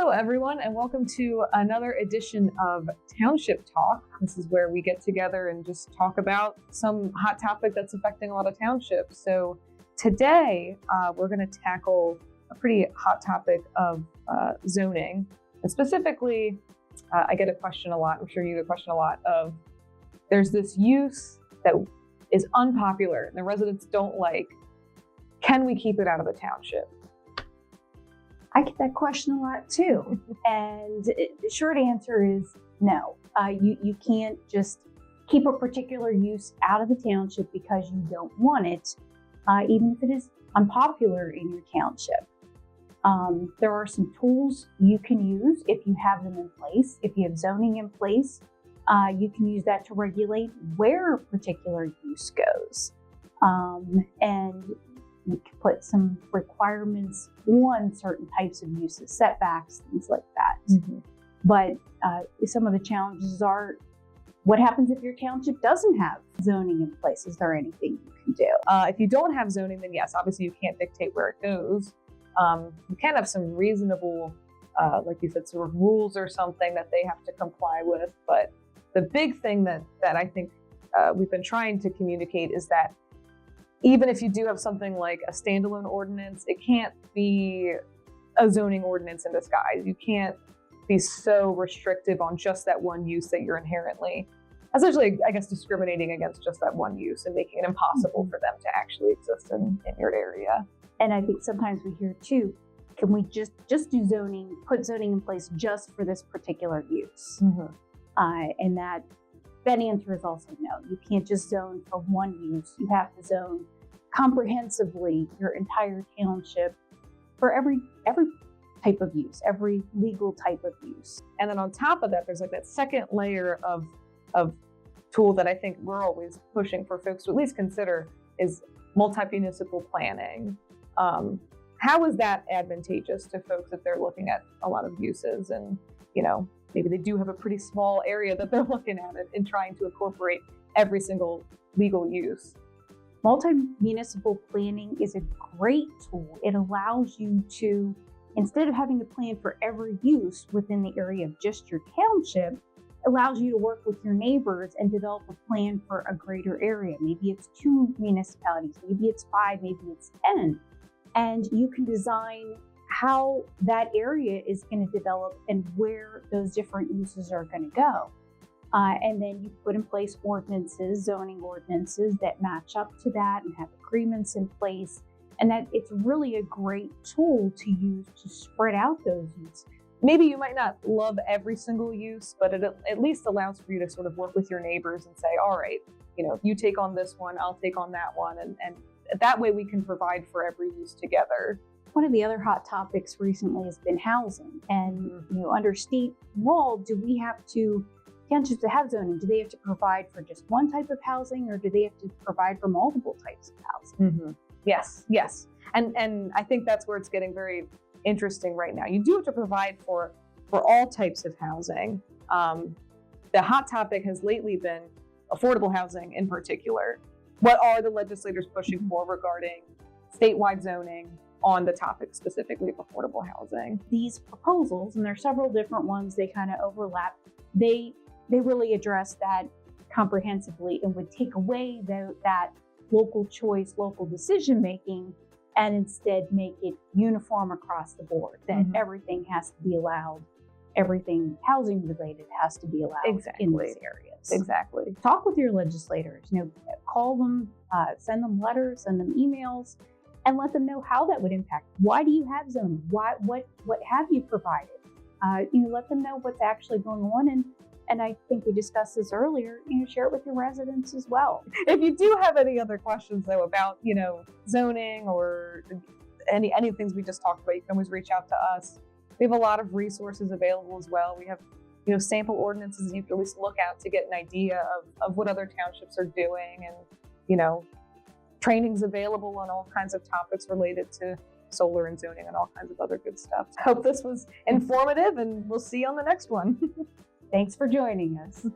Hello, everyone, and welcome to another edition of Township Talk. This is where we get together and just talk about some hot topic that's affecting a lot of townships. So today, we're going to tackle a pretty hot topic of zoning. And specifically, I get a question a lot, I'm sure you get a question a lot, of there's this use that is unpopular and the residents don't like. Can we keep it out of the township? I get that question a lot too. And the short answer is no. You can't just keep a particular use out of the township because you don't want it, even if it is unpopular in your township. There are some tools you can use if you have them in place. If you have zoning in place, you can use that to regulate where a particular use goes. And you can put some requirements on certain types of uses, setbacks, things like that. Mm-hmm. But some of the challenges are, what happens if your township doesn't have zoning in place? Is there anything you can do? If you don't have zoning, then yes, obviously you can't dictate where it goes. You can have some reasonable, like you said, sort of rules or something that they have to comply with. But the big thing that I think we've been trying to communicate is that even if you do have something like a standalone ordinance, it can't be a zoning ordinance in disguise. You can't be so restrictive on just that one use that you're inherently, essentially, I guess, discriminating against just that one use and making it impossible for them to actually exist in your area. And I think sometimes we hear too, can we just do zoning, put zoning in place just for this particular use? Mm-hmm. And that answer is also no. You can't just zone for one use. You have to zone comprehensively your entire township for every type of use, every legal type of use. And then on top of that, there's like that second layer of tool that I think we're always pushing for folks to at least consider is multi-municipal planning. How is that advantageous to folks if they're looking at a lot of uses and, maybe they do have a pretty small area that they're looking at and trying to incorporate every single legal use? Multi-municipal planning is a great tool. It allows you to, instead of having to plan for every use within the area of just your township, allows you to work with your neighbors and develop a plan for a greater area. Maybe it's 2 municipalities, maybe it's 5, maybe it's 10. And you can design how that area is going to develop and where those different uses are going to go. And then you put in place ordinances, zoning ordinances that match up to that and have agreements in place. And that it's really a great tool to use to spread out those uses. Maybe you might not love every single use, but it at least allows for you to sort of work with your neighbors and say, all right, you take on this one, I'll take on that one. And that way we can provide for every use together. One of the other hot topics recently has been housing. And under state law, do we have to, townships that have zoning, do they have to provide for just one type of housing or do they have to provide for multiple types of housing? Mm-hmm. Yes. And I think that's where it's getting very interesting right now. You do have to provide for all types of housing. The hot topic has lately been affordable housing in particular. What are the legislators pushing for regarding statewide zoning on the topic specifically of affordable housing? These proposals, and there are several different ones, they kind of overlap. They really address that comprehensively and would take away that local choice, local decision making, and instead make it uniform across the board, that everything has to be allowed. Everything housing related has to be allowed in these areas. Exactly. Talk with your legislators, call them, send them letters, send them emails, and let them know how that would impact. Why do you have zoning? What have you provided? Let them know what's actually going on. And I think we discussed this earlier, share it with your residents as well. If you do have any other questions though about, zoning or any things we just talked about, you can always reach out to us. We have a lot of resources available as well. We have, sample ordinances you can at least look at to get an idea of what other townships are doing, and, trainings available on all kinds of topics related to solar and zoning and all kinds of other good stuff. Hope this was informative, and we'll see you on the next one. Thanks for joining us.